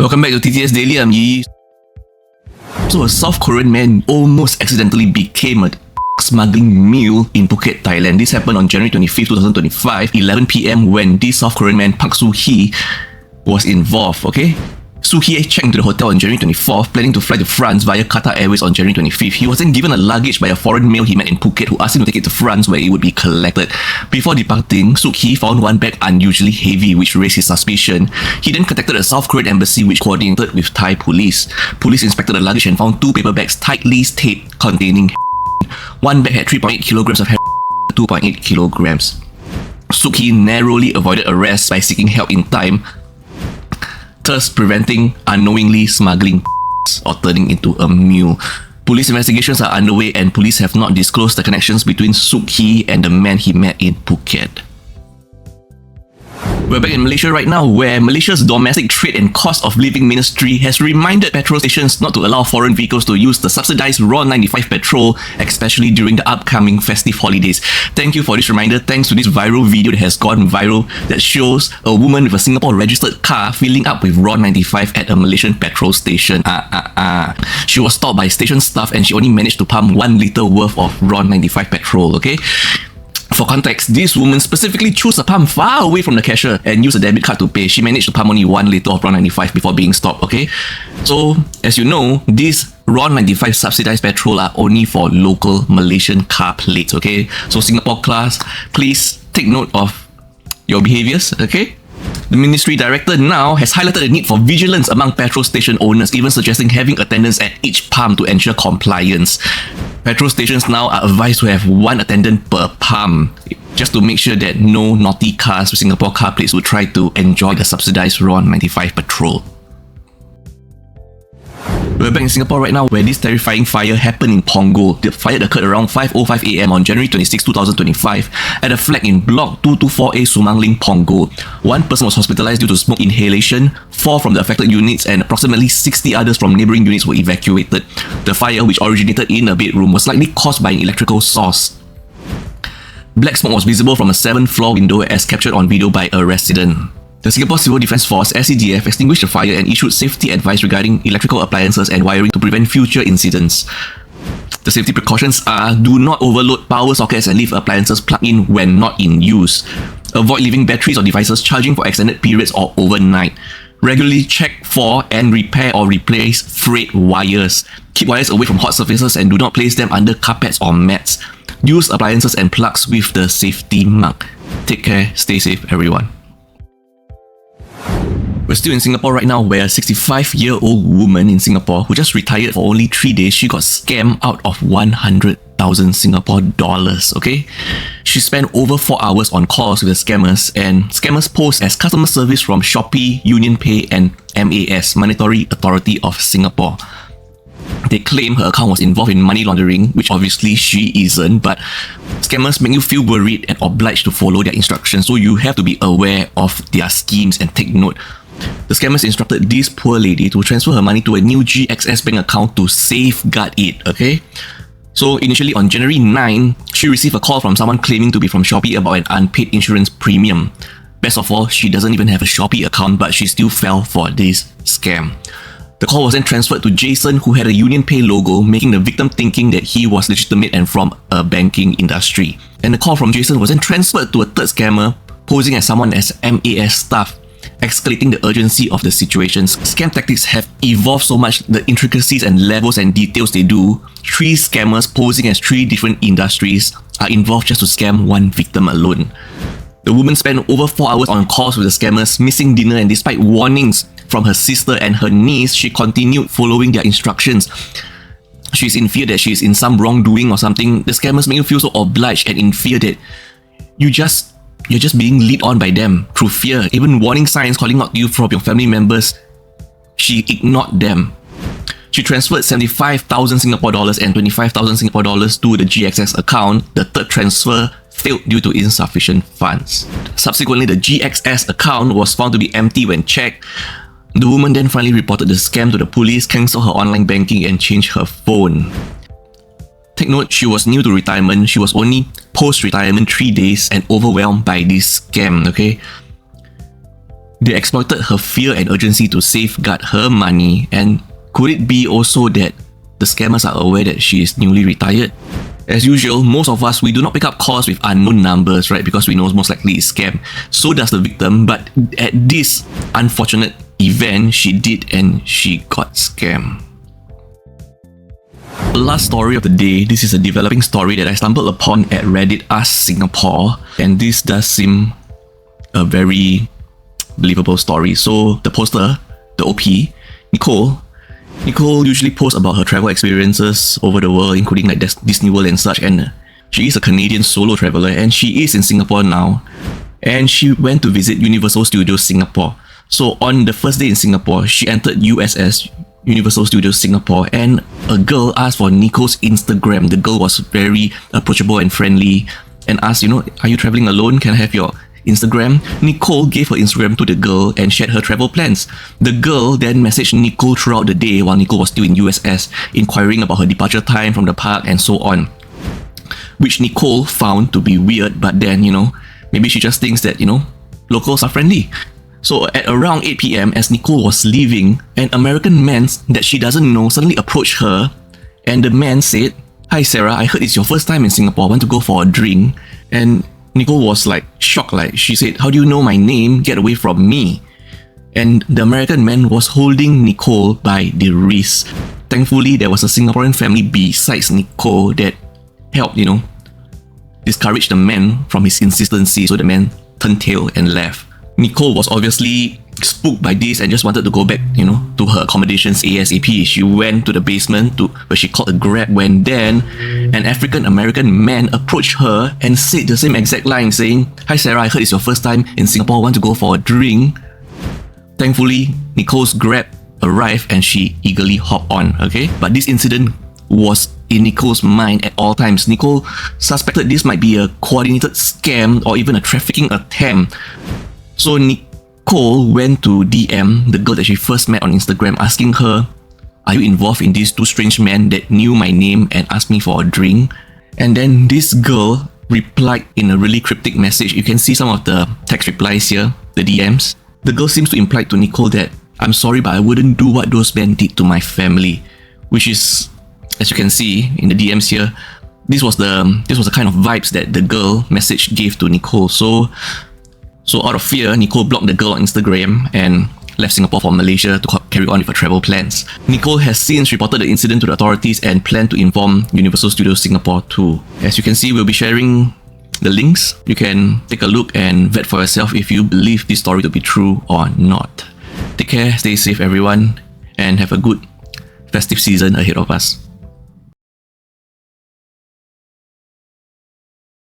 Welcome back to TTS Daily, I'm Yi. So a South Korean man almost accidentally became a smuggling mule in Phuket, Thailand. This happened on January 25th, 2025, 11 PM when this South Korean man, Park Soo-hee, was involved, okay? Soo-hee checked into the hotel on January 24th, planning to fly to France via Qatar Airways on January 25th. He was then given a luggage by a foreign male he met in Phuket who asked him to take it to France where it would be collected. Before departing, Soo-hee found one bag unusually heavy which raised his suspicion. He then contacted the South Korean embassy which coordinated with Thai police. Police inspected the luggage and found two paper bags tightly taped containing one bag had 3.8 kilograms of 2.8 kilograms. Soo-hee narrowly avoided arrest by seeking help in time, thus preventing unknowingly smuggling or turning into a mule. Police investigations are underway and police have not disclosed the connections between Soo-hee and the man he met in Phuket. We're back in Malaysia right now, where Malaysia's Domestic Trade and Cost of Living Ministry has reminded petrol stations not to allow foreign vehicles to use the subsidized raw 95 petrol, especially during the upcoming festive holidays. Thank you for this reminder. Thanks to this viral video that has gone viral that shows a woman with a Singapore registered car filling up with raw 95 at a Malaysian petrol station. She was stopped by station staff and she only managed to pump 1 litre worth of raw 95 petrol, okay? For context, this woman specifically chose a pump far away from the cashier and used a debit card to pay. She managed to pump only 1 litre of raw 95 before being stopped, okay? So, as you know, these raw 95 subsidized petrol are only for local Malaysian car plates, okay? So, Singapore class, please take note of your behaviours, okay? The ministry director now has highlighted the need for vigilance among petrol station owners, even suggesting having attendants at each pump to ensure compliance. Petrol stations now are advised to have 1 attendant per pump, just to make sure that no naughty cars with Singapore car plates would try to enjoy the subsidized raw 95 petrol. We're back in Singapore right now, where this terrifying fire happened in Punggol. The fire occurred around 5:05 AM on January 26, 2025 at a flat in Block 224A Sumang Ling, Punggol. 1 person was hospitalized due to smoke inhalation, 4 from the affected units and approximately 60 others from neighbouring units were evacuated. The fire, which originated in a bedroom, was likely caused by an electrical source. Black smoke was visible from a 7th floor window as captured on video by a resident. The Singapore Civil Defence Force (SCDF) extinguished the fire and issued safety advice regarding electrical appliances and wiring to prevent future incidents. The safety precautions are: do not overload power sockets and leave appliances plugged in when not in use. Avoid leaving batteries or devices charging for extended periods or overnight. Regularly check for and repair or replace frayed wires. Keep wires away from hot surfaces and do not place them under carpets or mats. Use appliances and plugs with the safety mark. Take care, stay safe everyone. We're still in Singapore right now, where a 65-year-old woman in Singapore who just retired for only 3 days, she got scammed out of 100,000 Singapore dollars, okay? She spent over 4 hours on calls with the scammers, and scammers posed as customer service from Shopee, UnionPay and MAS, Monetary Authority of Singapore. They claim her account was involved in money laundering, which obviously she isn't, but scammers make you feel worried and obliged to follow their instructions, so you have to be aware of their schemes and take note. The scammers instructed this poor lady to transfer her money to a new GXS bank account to safeguard it, okay? So initially on January 9, she received a call from someone claiming to be from Shopee about an unpaid insurance premium. Best of all, she doesn't even have a Shopee account, but she still fell for this scam. The call was then transferred to Jason, who had a UnionPay logo, making the victim thinking that he was legitimate and from a banking industry. And the call from Jason was then transferred to a third scammer, posing as someone as MAS staff, escalating the urgency of the situations. Scam tactics have evolved so much, the intricacies and levels and details they do. 3 scammers posing as 3 different industries are involved just to scam 1 victim alone. The woman spent over 4 hours on calls with the scammers, missing dinner, and despite warnings from her sister and her niece, she continued following their instructions. She's in fear that she's in some wrongdoing or something. The scammers make you feel so obliged and in fear that you're just being led on by them through fear. Even warning signs calling out to you from your family members, she ignored them. She transferred 75,000 Singapore dollars and 25,000 Singapore dollars to the GXS account. The third transfer failed due to insufficient funds. Subsequently, the GXS account was found to be empty when checked. The woman then finally reported the scam to the police, cancelled her online banking and changed her phone. Take note, she was new to retirement. She was only post-retirement 3 days and overwhelmed by this scam, okay? They exploited her fear and urgency to safeguard her money, and could it be also that the scammers are aware that she is newly retired? As usual, most of us, we do not pick up calls with unknown numbers, right? Because we know most likely it's scam. So does the victim, but at this unfortunate event, she did, and she got scammed. The last story of the day, this is a developing story that I stumbled upon at Reddit Ask Singapore, and this does seem a very believable story. So the poster, the OP, Nicole usually posts about her travel experiences over the world, including like Disney World and such, and she is a Canadian solo traveler, and she is in Singapore now, and she went to visit Universal Studios Singapore. So on the first day in Singapore, she entered USS, Universal Studios Singapore, and a girl asked for Nicole's Instagram. The girl was very approachable and friendly and asked, are you traveling alone? Can I have your Instagram? Nicole gave her Instagram to the girl and shared her travel plans. The girl then messaged Nicole throughout the day while Nicole was still in USS, inquiring about her departure time from the park and so on, which Nicole found to be weird, but then, maybe she just thinks that, locals are friendly. So at around 8 PM, as Nicole was leaving, an American man that she doesn't know suddenly approached her, and the man said, "Hi Sarah, I heard it's your first time in Singapore, want to go for a drink?" And Nicole was like shocked, like she said, "How do you know my name? Get away from me." And the American man was holding Nicole by the wrist. Thankfully, there was a Singaporean family besides Nicole that helped, discourage the man from his insistency, so the man turned tail and left. Nicole was obviously spooked by this and just wanted to go back, to her accommodations ASAP. She went to the basement where she called a Grab, when then an African-American man approached her and said the same exact line, saying, "Hi Sarah, I heard it's your first time in Singapore, want to go for a drink?" Thankfully, Nicole's Grab arrived and she eagerly hopped on, okay? But this incident was in Nicole's mind at all times. Nicole suspected this might be a coordinated scam or even a trafficking attempt. So Nicole went to DM the girl that she first met on Instagram, asking her, "Are you involved in these two strange men that knew my name and asked me for a drink?" And then this girl replied in a really cryptic message. You can see some of the text replies here, the DMs. The girl seems to imply to Nicole that, "I'm sorry, but I wouldn't do what those men did to my family," which is, as you can see in the DMs here, this was the kind of vibes that the girl message gave to Nicole. So out of fear, Nicole blocked the girl on Instagram and left Singapore for Malaysia to carry on with her travel plans. Nicole has since reported the incident to the authorities and planned to inform Universal Studios Singapore too. As you can see, we'll be sharing the links. You can take a look and vet for yourself if you believe this story to be true or not. Take care, stay safe everyone, and have a good festive season ahead of us.